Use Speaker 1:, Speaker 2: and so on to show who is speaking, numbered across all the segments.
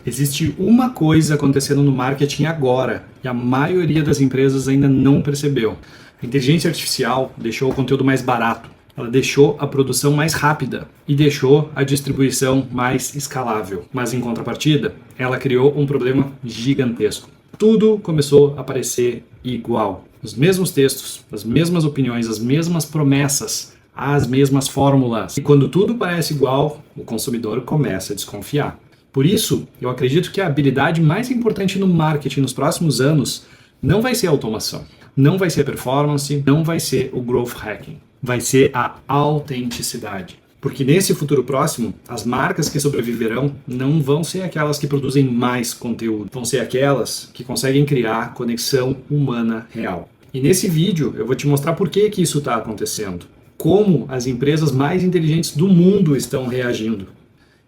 Speaker 1: Existe uma coisa acontecendo no marketing agora e a maioria das empresas ainda não percebeu. A inteligência artificial deixou o conteúdo mais barato, ela deixou a produção mais rápida e deixou a distribuição mais escalável. Mas em contrapartida, ela criou um problema gigantesco. Tudo começou a parecer igual. Os mesmos textos, as mesmas opiniões, as mesmas promessas, as mesmas fórmulas. E quando tudo parece igual, o consumidor começa a desconfiar. Por isso, eu acredito que a habilidade mais importante no marketing nos próximos anos não vai ser a automação, não vai ser a performance, não vai ser o growth hacking, vai ser a autenticidade. Porque nesse futuro próximo, as marcas que sobreviverão não vão ser aquelas que produzem mais conteúdo, vão ser aquelas que conseguem criar conexão humana real. E nesse vídeo eu vou te mostrar por que isso está acontecendo, como as empresas mais inteligentes do mundo estão reagindo.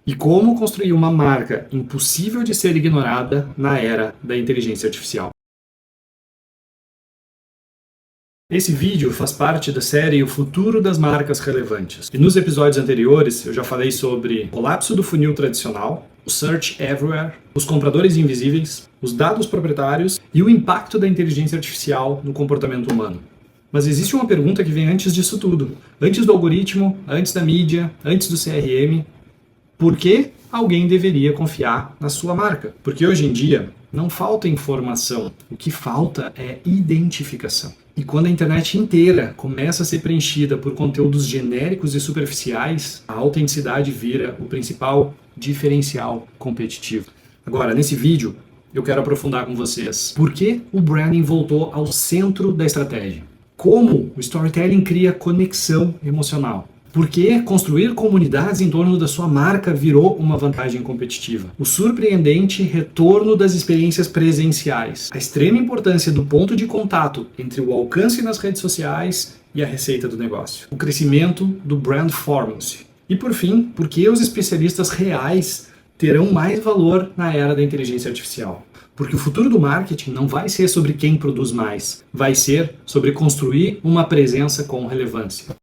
Speaker 1: E como construir uma marca impossível de ser ignorada na era da inteligência artificial. Esse vídeo faz parte da série O Futuro das Marcas Relevantes. E nos episódios anteriores eu já falei sobre o colapso do funil tradicional, o Search Everywhere, os compradores invisíveis, os dados proprietários e o impacto da inteligência artificial no comportamento humano. Mas existe uma pergunta que vem antes disso tudo. Antes do algoritmo, antes da mídia, antes do CRM. Por que alguém deveria confiar na sua marca? Porque hoje em dia não falta informação, o que falta é identificação. E quando a internet inteira começa a ser preenchida por conteúdos genéricos e superficiais, a autenticidade vira o principal diferencial competitivo. Agora, nesse vídeo, eu quero aprofundar com vocês por que o branding voltou ao centro da estratégia. Como o storytelling cria conexão emocional. Por que construir comunidades em torno da sua marca virou uma vantagem competitiva? O surpreendente retorno das experiências presenciais. A extrema importância do ponto de contato entre o alcance nas redes sociais e a receita do negócio. O crescimento do brand performance. E por fim, por que os especialistas reais terão mais valor na era da inteligência artificial? Porque o futuro do marketing não vai ser sobre quem produz mais, vai ser sobre construir uma presença com relevância.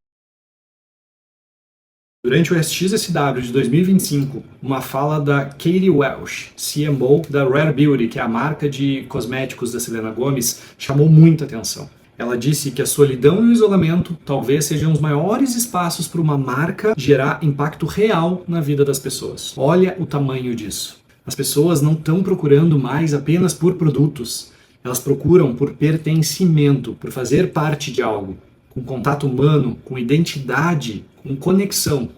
Speaker 1: Durante o SXSW de 2025, uma fala da Katie Welch, CMO da Rare Beauty, que é a marca de cosméticos da Selena Gomez, chamou muita atenção. Ela disse que a solidão e o isolamento talvez sejam os maiores espaços para uma marca gerar impacto real na vida das pessoas. Olha o tamanho disso. As pessoas não estão procurando mais apenas por produtos. Elas procuram por pertencimento, por fazer parte de algo. Com contato humano, com identidade, com conexão.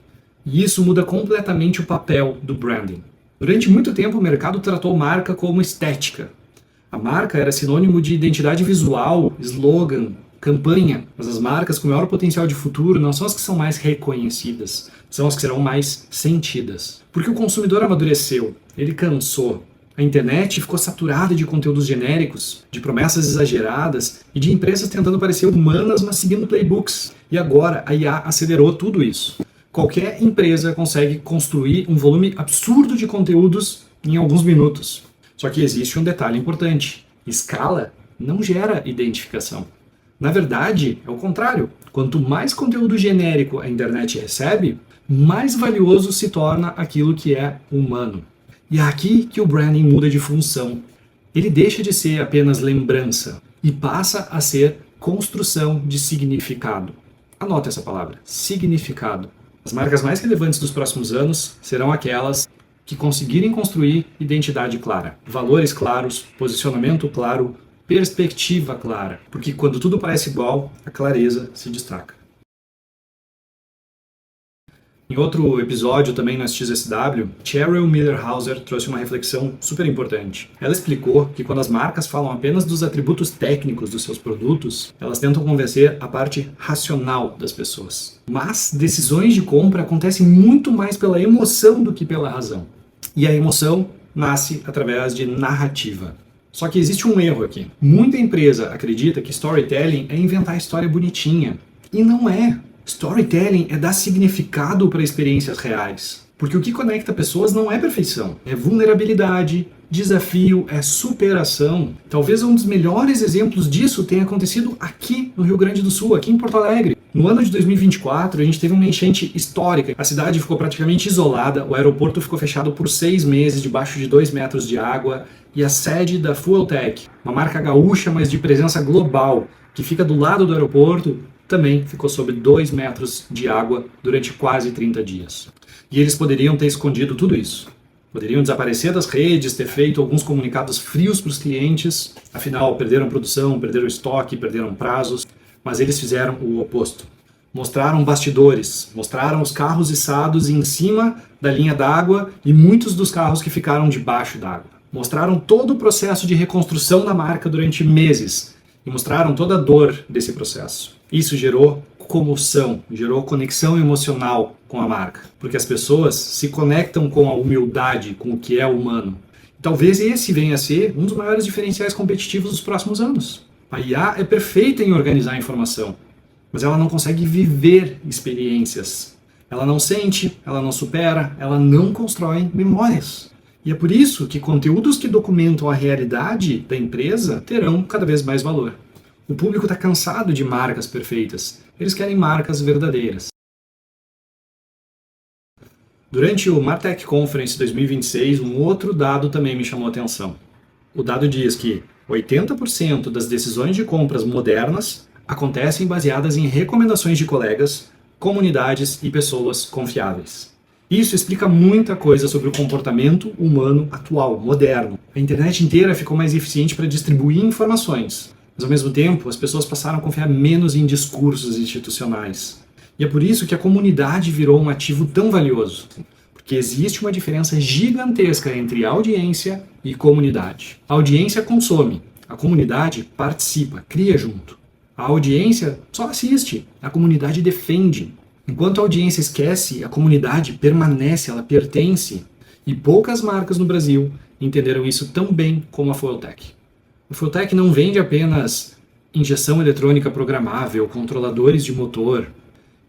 Speaker 1: E isso muda completamente o papel do branding. Durante muito tempo o mercado tratou marca como estética. A marca era sinônimo de identidade visual, slogan, campanha. Mas as marcas com maior potencial de futuro não são as que são mais reconhecidas, são as que serão mais sentidas. Porque o consumidor amadureceu, ele cansou. A internet ficou saturada de conteúdos genéricos, de promessas exageradas e de empresas tentando parecer humanas, mas seguindo playbooks. E agora a IA acelerou tudo isso. Qualquer empresa consegue construir um volume absurdo de conteúdos em alguns minutos. Só que existe um detalhe importante. Escala não gera identificação. Na verdade, é o contrário. Quanto mais conteúdo genérico a internet recebe, mais valioso se torna aquilo que é humano. E é aqui que o branding muda de função. Ele deixa de ser apenas lembrança e passa a ser construção de significado. Anota essa palavra, significado. As marcas mais relevantes dos próximos anos serão aquelas que conseguirem construir identidade clara, valores claros, posicionamento claro, perspectiva clara. Porque quando tudo parece igual, a clareza se destaca. Em outro episódio, também no SXSW, Cheryl Miller-Hauser trouxe uma reflexão super importante. Ela explicou que quando as marcas falam apenas dos atributos técnicos dos seus produtos, elas tentam convencer a parte racional das pessoas. Mas decisões de compra acontecem muito mais pela emoção do que pela razão. E a emoção nasce através de narrativa. Só que existe um erro aqui. Muita empresa acredita que storytelling é inventar história bonitinha. E não é. Storytelling é dar significado para experiências reais. Porque o que conecta pessoas não é perfeição, é vulnerabilidade, desafio, é superação. Talvez um dos melhores exemplos disso tenha acontecido aqui no Rio Grande do Sul, aqui em Porto Alegre. No ano de 2024, a gente teve uma enchente histórica. A cidade ficou praticamente isolada, o aeroporto ficou fechado por 6 meses, debaixo de 2 metros de água, e a sede da Fueltech, uma marca gaúcha, mas de presença global, que fica do lado do aeroporto, também ficou sob 2 metros de água durante quase 30 dias. E eles poderiam ter escondido tudo isso. Poderiam desaparecer das redes, ter feito alguns comunicados frios para os clientes, afinal, perderam produção, perderam estoque, perderam prazos, mas eles fizeram o oposto. Mostraram bastidores, mostraram os carros içados em cima da linha d'água e muitos dos carros que ficaram debaixo d'água. Mostraram todo o processo de reconstrução da marca durante meses e mostraram toda a dor desse processo. Isso gerou comoção, gerou conexão emocional com a marca, porque as pessoas se conectam com a humildade, com o que é humano. Talvez esse venha a ser um dos maiores diferenciais competitivos dos próximos anos. A IA é perfeita em organizar a informação, mas ela não consegue viver experiências. Ela não sente, ela não supera, ela não constrói memórias. E é por isso que conteúdos que documentam a realidade da empresa terão cada vez mais valor. O público está cansado de marcas perfeitas. Eles querem marcas verdadeiras. Durante o Martech Conference 2026, um outro dado também me chamou a atenção. O dado diz que 80% das decisões de compras modernas acontecem baseadas em recomendações de colegas, comunidades e pessoas confiáveis. Isso explica muita coisa sobre o comportamento humano atual, moderno. A internet inteira ficou mais eficiente para distribuir informações, mas ao mesmo tempo as pessoas passaram a confiar menos em discursos institucionais. E é por isso que a comunidade virou um ativo tão valioso, porque existe uma diferença gigantesca entre audiência e comunidade. A audiência consome, a comunidade participa, cria junto. A audiência só assiste, a comunidade defende. Enquanto a audiência esquece, a comunidade permanece, ela pertence. E poucas marcas no Brasil entenderam isso tão bem como a Fueltech. A Fueltech não vende apenas injeção eletrônica programável, controladores de motor.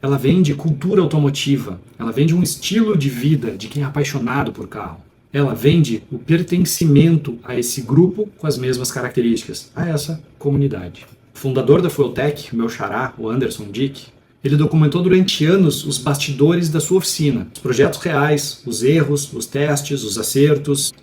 Speaker 1: Ela vende cultura automotiva, ela vende um estilo de vida de quem é apaixonado por carro. Ela vende o pertencimento a esse grupo com as mesmas características, a essa comunidade. O fundador da Fueltech, meu xará, o Anderson Dick, ele documentou durante anos os bastidores da sua oficina, os projetos reais, os erros, os testes, os acertos,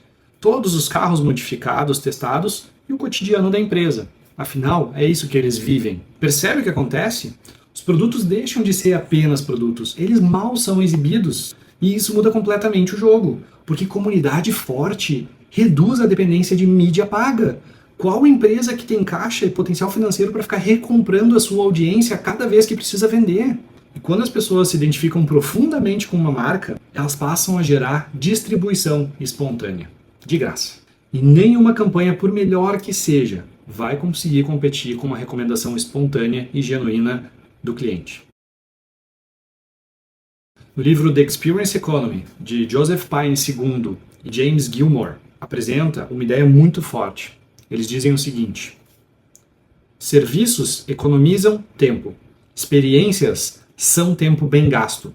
Speaker 1: todos os carros modificados, testados e o cotidiano da empresa. Afinal, é isso que eles vivem. Percebe o que acontece? Os produtos deixam de ser apenas produtos, eles mal são exibidos. E isso muda completamente o jogo, porque comunidade forte reduz a dependência de mídia paga. Qual empresa que tem caixa e potencial financeiro para ficar recomprando a sua audiência cada vez que precisa vender? E quando as pessoas se identificam profundamente com uma marca, elas passam a gerar distribuição espontânea, de graça. E nenhuma campanha, por melhor que seja, vai conseguir competir com uma recomendação espontânea e genuína do cliente. No livro The Experience Economy, de Joseph Pine II e James Gilmore, apresenta uma ideia muito forte. Eles dizem o seguinte: serviços economizam tempo, experiências são tempo bem gasto.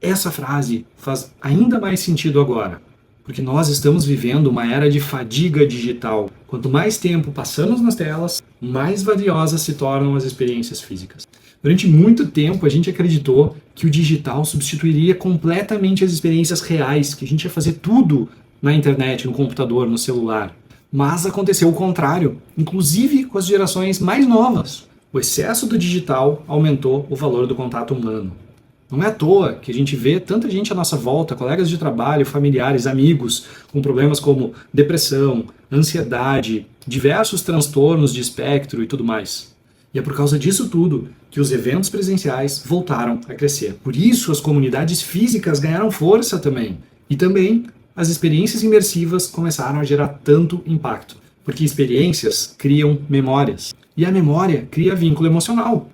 Speaker 1: Essa frase faz ainda mais sentido agora, porque nós estamos vivendo uma era de fadiga digital. Quanto mais tempo passamos nas telas, mais valiosas se tornam as experiências físicas. Durante muito tempo a gente acreditou que o digital substituiria completamente as experiências reais, que a gente ia fazer tudo na internet, no computador, no celular. Mas aconteceu o contrário, inclusive com as gerações mais novas. O excesso do digital aumentou o valor do contato humano. Não é à toa que a gente vê tanta gente à nossa volta, colegas de trabalho, familiares, amigos, com problemas como depressão, ansiedade, diversos transtornos de espectro e tudo mais. E é por causa disso tudo que os eventos presenciais voltaram a crescer. Por isso as comunidades físicas ganharam força também. E também as experiências imersivas começaram a gerar tanto impacto. Porque experiências criam memórias. E a memória cria vínculo emocional.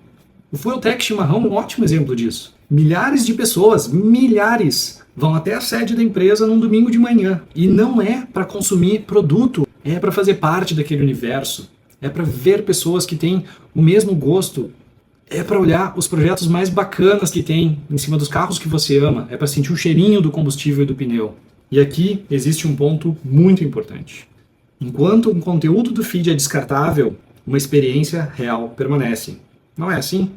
Speaker 1: O Fueltech Chimarrão é um ótimo exemplo disso. Milhares de pessoas, milhares, vão até a sede da empresa num domingo de manhã. E não é para consumir produto, é para fazer parte daquele universo. É para ver pessoas que têm o mesmo gosto. É para olhar os projetos mais bacanas que tem em cima dos carros que você ama. É para sentir o cheirinho do combustível e do pneu. E aqui existe um ponto muito importante. Enquanto um conteúdo do feed é descartável, uma experiência real permanece. Não é assim?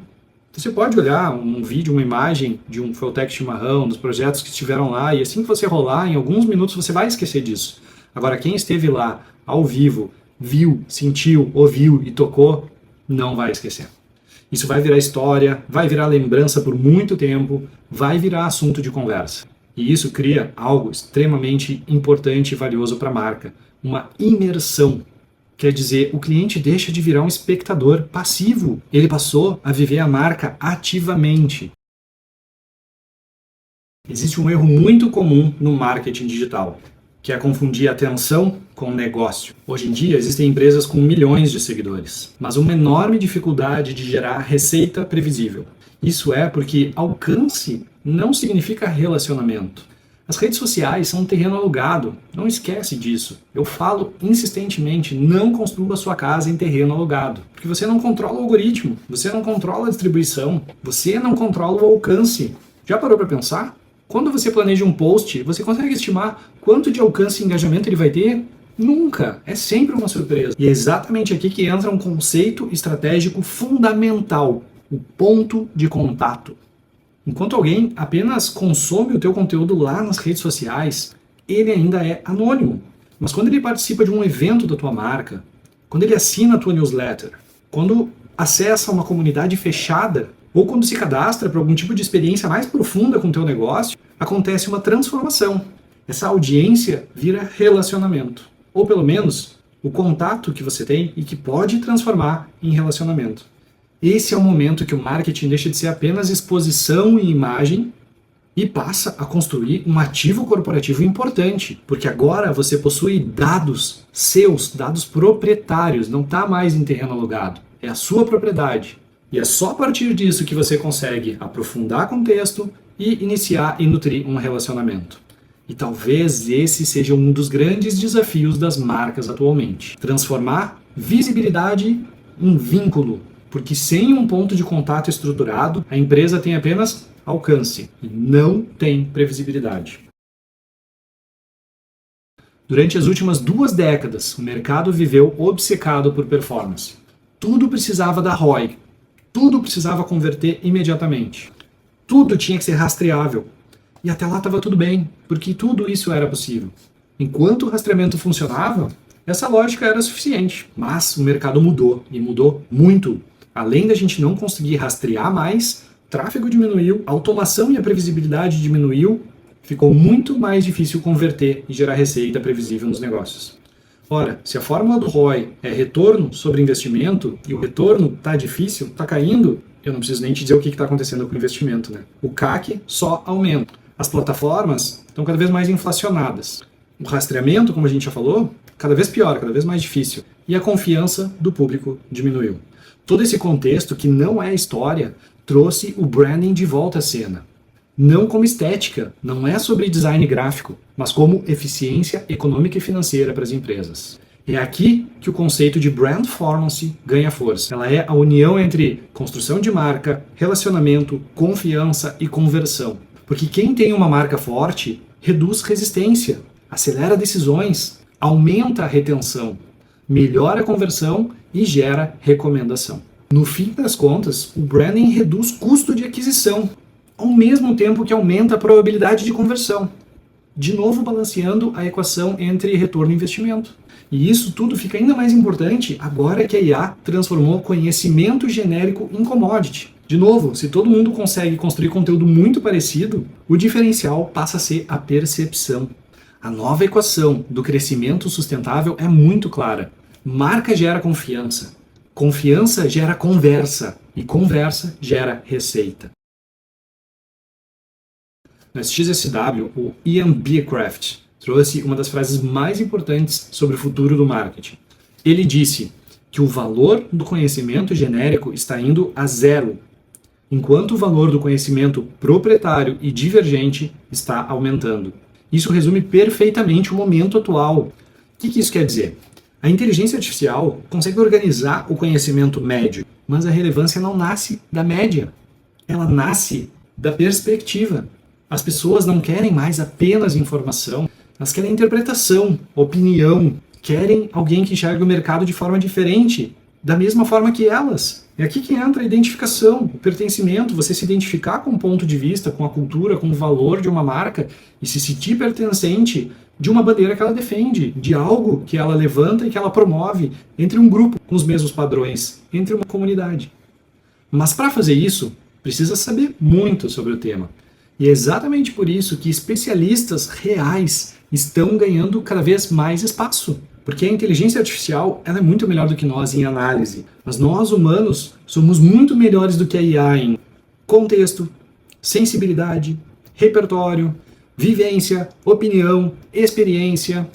Speaker 1: Você pode olhar um vídeo, uma imagem de um Feltec Chimarrão, dos projetos que estiveram lá, e assim que você rolar, em alguns minutos você vai esquecer disso. Agora, quem esteve lá, ao vivo, viu, sentiu, ouviu e tocou, não vai esquecer. Isso vai virar história, vai virar lembrança por muito tempo, vai virar assunto de conversa. E isso cria algo extremamente importante e valioso para a marca, uma imersão. Quer dizer, o cliente deixa de virar um espectador passivo, ele passou a viver a marca ativamente. Existe um erro muito comum no marketing digital, que é confundir atenção com negócio. Hoje em dia existem empresas com milhões de seguidores, mas uma enorme dificuldade de gerar receita previsível. Isso é porque alcance não significa relacionamento. As redes sociais são um terreno alugado, não esquece disso. Eu falo insistentemente, não construa sua casa em terreno alugado, porque você não controla o algoritmo, você não controla a distribuição, você não controla o alcance. Já parou para pensar? Quando você planeja um post, você consegue estimar quanto de alcance e engajamento ele vai ter? Nunca! É sempre uma surpresa. E é exatamente aqui que entra um conceito estratégico fundamental, o ponto de contato. Enquanto alguém apenas consome o teu conteúdo lá nas redes sociais, ele ainda é anônimo. Mas quando ele participa de um evento da tua marca, quando ele assina a tua newsletter, quando acessa uma comunidade fechada, ou quando se cadastra para algum tipo de experiência mais profunda com o teu negócio, acontece uma transformação. Essa audiência vira relacionamento. Ou pelo menos, o contato que você tem e que pode transformar em relacionamento. Esse é o momento que o marketing deixa de ser apenas exposição e imagem e passa a construir um ativo corporativo importante, porque agora você possui dados seus, dados proprietários, não está mais em terreno alugado, é a sua propriedade. E é só a partir disso que você consegue aprofundar contexto e iniciar e nutrir um relacionamento. E talvez esse seja um dos grandes desafios das marcas atualmente. Transformar visibilidade em vínculo. Porque sem um ponto de contato estruturado, a empresa tem apenas alcance e não tem previsibilidade. Durante as últimas 2 décadas, o mercado viveu obcecado por performance. Tudo precisava da ROI. Tudo precisava converter imediatamente. Tudo tinha que ser rastreável. E até lá estava tudo bem, porque tudo isso era possível. Enquanto o rastreamento funcionava, essa lógica era suficiente. Mas o mercado mudou, e mudou muito. Além da gente não conseguir rastrear mais, o tráfego diminuiu, a automação e a previsibilidade diminuiu, ficou muito mais difícil converter e gerar receita previsível nos negócios. Ora, se a fórmula do ROI é retorno sobre investimento e o retorno está difícil, está caindo, eu não preciso nem te dizer o que está acontecendo com o investimento, né? O CAC só aumenta. As plataformas estão cada vez mais inflacionadas. O rastreamento, como a gente já falou, cada vez pior, cada vez mais difícil. E a confiança do público diminuiu. Todo esse contexto, que não é história, trouxe o branding de volta à cena. Não como estética, não é sobre design gráfico, mas como eficiência econômica e financeira para as empresas. É aqui que o conceito de brandformance ganha força. Ela é a união entre construção de marca, relacionamento, confiança e conversão. Porque quem tem uma marca forte reduz resistência, acelera decisões, aumenta a retenção, melhora a conversão e gera recomendação. No fim das contas, o branding reduz custo de aquisição, ao mesmo tempo que aumenta a probabilidade de conversão. De novo balanceando a equação entre retorno e investimento. E isso tudo fica ainda mais importante agora que a IA transformou conhecimento genérico em commodity. De novo, se todo mundo consegue construir conteúdo muito parecido, o diferencial passa a ser a percepção. A nova equação do crescimento sustentável é muito clara. Marca gera confiança, confiança gera conversa e conversa gera receita. No SXSW, o Ian Beecraft trouxe uma das frases mais importantes sobre o futuro do marketing. Ele disse que o valor do conhecimento genérico está indo a zero, enquanto o valor do conhecimento proprietário e divergente está aumentando. Isso resume perfeitamente o momento atual. O que isso quer dizer? A inteligência artificial consegue organizar o conhecimento médio, mas a relevância não nasce da média. Ela nasce da perspectiva. As pessoas não querem mais apenas informação, elas querem interpretação, opinião, querem alguém que enxergue o mercado de forma diferente, da mesma forma que elas. É aqui que entra a identificação, o pertencimento, você se identificar com um ponto de vista, com a cultura, com o valor de uma marca e se sentir pertencente de uma bandeira que ela defende, de algo que ela levanta e que ela promove entre um grupo com os mesmos padrões, entre uma comunidade. Mas para fazer isso, precisa saber muito sobre o tema. E é exatamente por isso que especialistas reais estão ganhando cada vez mais espaço. Porque a inteligência artificial ela é muito melhor do que nós em análise. Mas nós, humanos, somos muito melhores do que a IA em contexto, sensibilidade, repertório, vivência, opinião, experiência.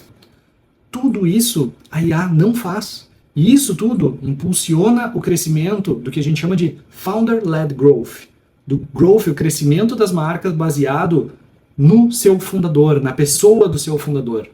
Speaker 1: Tudo isso a IA não faz. E isso tudo impulsiona o crescimento do que a gente chama de Founder-Led Growth. Do growth, o crescimento das marcas baseado no seu fundador, na pessoa do seu fundador.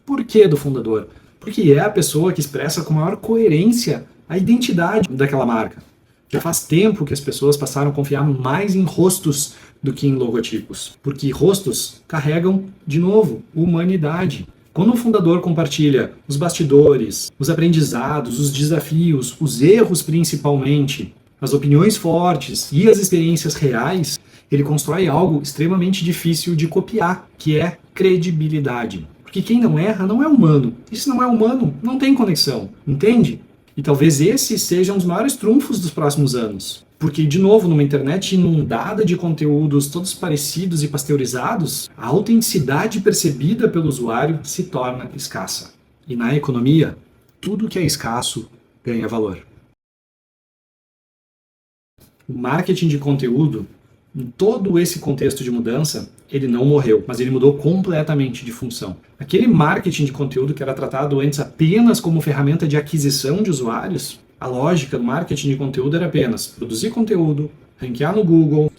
Speaker 1: Por que do fundador? Porque é a pessoa que expressa com maior coerência a identidade daquela marca. Já faz tempo que as pessoas passaram a confiar mais em rostos do que em logotipos. Porque rostos carregam, de novo, humanidade. Quando um fundador compartilha os bastidores, os aprendizados, os desafios, os erros principalmente, as opiniões fortes e as experiências reais, ele constrói algo extremamente difícil de copiar, que é credibilidade. Porque quem não erra não é humano. E se não é humano, não tem conexão, entende? E talvez esse seja um dos maiores trunfos dos próximos anos. Porque, de novo, numa internet inundada de conteúdos todos parecidos e pasteurizados, a autenticidade percebida pelo usuário se torna escassa. E na economia, tudo que é escasso ganha valor. O marketing de conteúdo, em todo esse contexto de mudança, ele não morreu, mas ele mudou completamente de função. Aquele marketing de conteúdo que era tratado antes apenas como ferramenta de aquisição de usuários, a lógica do marketing de conteúdo era apenas produzir conteúdo, ranquear no Google,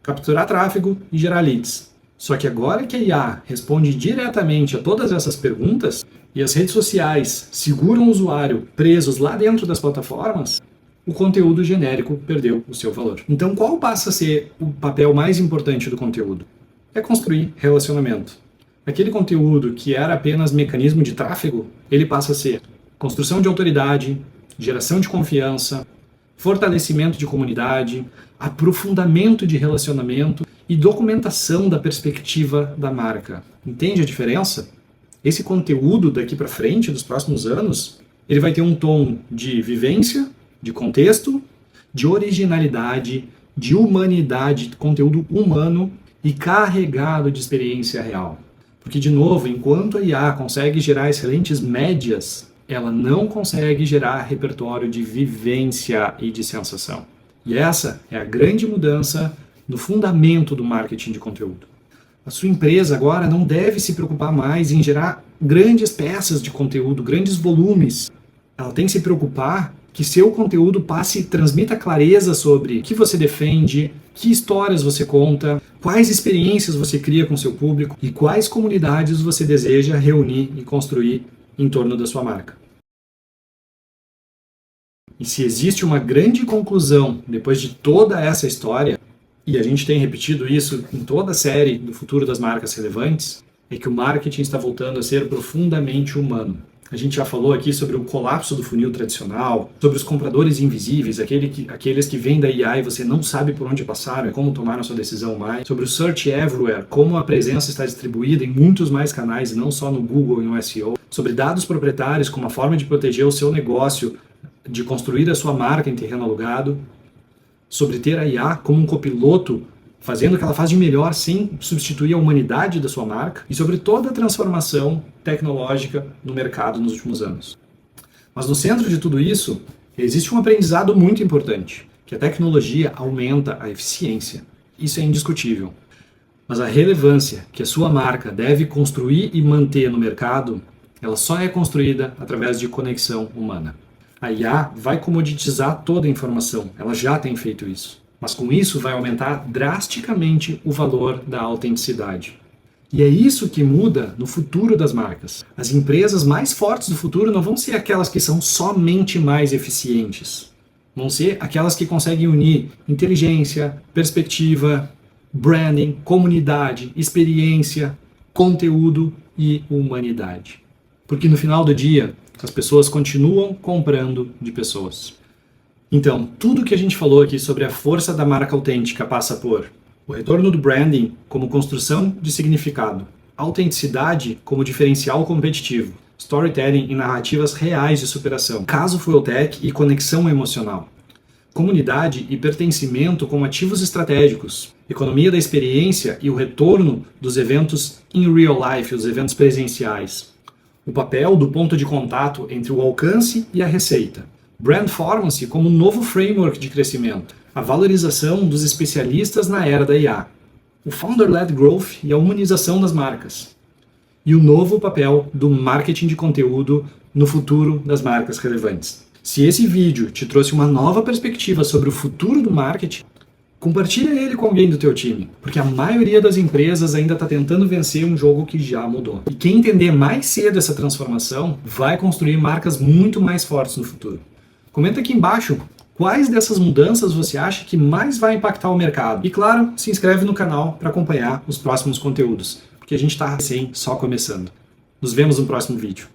Speaker 1: capturar tráfego e gerar leads. Só que agora que a IA responde diretamente a todas essas perguntas e as redes sociais seguram o usuário presos lá dentro das plataformas, o conteúdo genérico perdeu o seu valor. Então, qual passa a ser o papel mais importante do conteúdo? É construir relacionamento. Aquele conteúdo que era apenas mecanismo de tráfego, ele passa a ser construção de autoridade, geração de confiança, fortalecimento de comunidade, aprofundamento de relacionamento e documentação da perspectiva da marca. Entende a diferença? Esse conteúdo daqui para frente, dos próximos anos, ele vai ter um tom de vivência, de contexto, de originalidade, de humanidade, conteúdo humano e carregado de experiência real. Porque, de novo, enquanto a IA consegue gerar excelentes médias, ela não consegue gerar repertório de vivência e de sensação. E essa é a grande mudança no fundamento do marketing de conteúdo. A sua empresa agora não deve se preocupar mais em gerar grandes peças de conteúdo, grandes volumes. Ela tem que se preocupar que seu conteúdo passe e transmita clareza sobre o que você defende, que histórias você conta, quais experiências você cria com seu público e quais comunidades você deseja reunir e construir em torno da sua marca. E se existe uma grande conclusão depois de toda essa história, e a gente tem repetido isso em toda a série do Futuro das Marcas Relevantes, é que o marketing está voltando a ser profundamente humano. A gente já falou aqui sobre o colapso do funil tradicional, sobre os compradores invisíveis, aqueles que vêm da IA e você não sabe por onde passaram e como tomaram a sua decisão mais, sobre o Search Everywhere, como a presença está distribuída em muitos mais canais e não só no Google e no SEO, sobre dados proprietários como uma forma de proteger o seu negócio, de construir a sua marca em terreno alugado, sobre ter a IA como um copiloto fazendo o que ela faz de melhor sem substituir a humanidade da sua marca e sobre toda a transformação tecnológica no mercado nos últimos anos. Mas no centro de tudo isso, existe um aprendizado muito importante, que a tecnologia aumenta a eficiência. Isso é indiscutível. Mas a relevância que a sua marca deve construir e manter no mercado, ela só é construída através de conexão humana. A IA vai comoditizar toda a informação, ela já tem feito isso. Mas com isso vai aumentar drasticamente o valor da autenticidade. E é isso que muda no futuro das marcas. As empresas mais fortes do futuro não vão ser aquelas que são somente mais eficientes. Vão ser aquelas que conseguem unir inteligência, perspectiva, branding, comunidade, experiência, conteúdo e humanidade. Porque no final do dia, as pessoas continuam comprando de pessoas. Então, tudo que a gente falou aqui sobre a força da marca autêntica passa por o retorno do branding como construção de significado, autenticidade como diferencial competitivo, storytelling e narrativas reais de superação, caso Fueltech e conexão emocional, comunidade e pertencimento como ativos estratégicos, economia da experiência e o retorno dos eventos in real life, os eventos presenciais, o papel do ponto de contato entre o alcance e a receita, Brandformance como novo framework de crescimento, a valorização dos especialistas na era da IA, o Founder-led Growth e a humanização das marcas, e o novo papel do marketing de conteúdo no futuro das marcas relevantes. Se esse vídeo te trouxe uma nova perspectiva sobre o futuro do marketing, compartilha ele com alguém do teu time, porque a maioria das empresas ainda está tentando vencer um jogo que já mudou. E quem entender mais cedo essa transformação vai construir marcas muito mais fortes no futuro. Comenta aqui embaixo quais dessas mudanças você acha que mais vai impactar o mercado. E claro, se inscreve no canal para acompanhar os próximos conteúdos, porque a gente está só começando. Nos vemos no próximo vídeo.